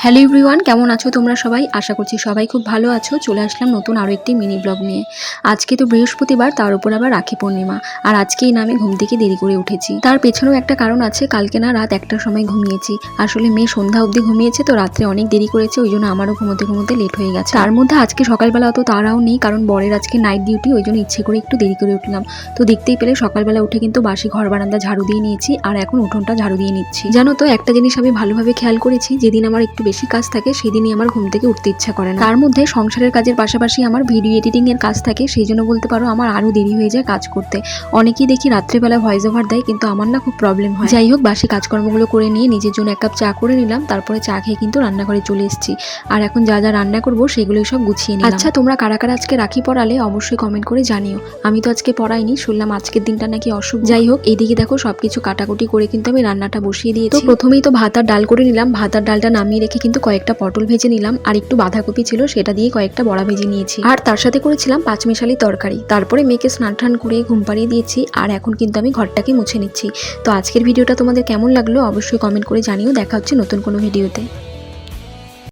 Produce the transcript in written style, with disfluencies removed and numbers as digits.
Hello everyone, কেমন আছো তোমরা সবাই? আশা করছি সবাই খুব ভালো আছো। চলে আসলাম নতুন আরও একটি মিনি ব্লগ নিয়ে। আজকে তো বৃহস্পতিবার, তার উপর আবার রাখি পূর্ণিমা। আর আজকেই না আমি ঘুম থেকে দেরি করে উঠেছি। তার পেছনেও একটা কারণ আছে। কালকে না রাত 1টার সময় ঘুমিয়েছি। আসলে মেয়ে সন্ধ্যা অবধি ঘুমিয়েছে, তো রাত্রে অনেক দেরি করেছে, ওই জন্য আমারও ঘুমোতে ঘুমোতে লেট হয়ে গেছে। তার মধ্যে আজকে সকালবেলা অত তাড়াও নেই, কারণ বরের আজকে নাইট ডিউটি, ওই জন্য ইচ্ছে করে একটু দেরি করে উঠলাম। তো দেখতেই পেলে সকালবেলা উঠে কিন্তু বাসি ঘর বারান্দা ঝাড়ু দিয়ে নিয়েছি, আর এখন উঠোনটা ঝাড়ু দিয়ে নিচ্ছি। জানো তো, একটা জিনিস আমি ভালোভাবে খেয়াল করেছি, যেদিন আমার একটু বেশি কাজ থাকে সেদিনই আমার ঘুম থেকে উঠতে ইচ্ছা করে না। তার মধ্যে সংসারের কাজের পাশাপাশি আমার ভিডিও এডিটিং এর কাজ থাকে, সেই জন্য বলতে পারো আমার আরো দেরি হয়ে যায় কাজ করতে। অনেকেই দেখি রাত্রেবেলা ভয়েস ওভার দেয়, কিন্তু আমার না খুব প্রবলেম হয়। যাই হোক, বাসি কাজকর্মগুলো করে নিয়ে নিজের জন্য 1 কাপ চা করে নিলাম, তারপরে চা খেয়ে কিন্তু রান্নাঘরে চলে এসেছি। আর এখন যা যা রান্না করবো সেগুলোই সব গুছিয়ে নিলাম। আচ্ছা, তোমরা কারা কারা আজকে রাখি পড়ালে অবশ্যই কমেন্ট করে জানিও। আমি তো আজকে পড়াইনি, শুনলাম আজকের দিনটা নাকি অশুভ। যাই হোক, এইদিকে দেখো সবকিছু কাটাকুটি করে কিন্তু আমি রান্নাটা বসিয়ে দিয়েছি। তো প্রথমেই তো ভাত আর ডাল করে নিলাম। ভাত আর ডালটা নামিয়ে রেখে কিন্তু কয়েকটা পটল ভেজে নিলাম, আর একটু বাঁধাকপি ছিল সেটা দিয়ে কয়েকটা বড়া ভেজে নিয়েছি, আর তার সাথে করেছিলাম পাঁচমিশালি তরকারি। তারপরে মেয়েকে স্নান টান করে ঘুম পাড়িয়ে দিয়েছি, আর এখন কিন্তু আমি ঘরটাকে মুছে নিচ্ছি। তো আজকের ভিডিওটা তোমাদের কেমন লাগলো অবশ্যই কমেন্ট করে জানিও। দেখা হচ্ছে নতুন কোনো ভিডিওতে।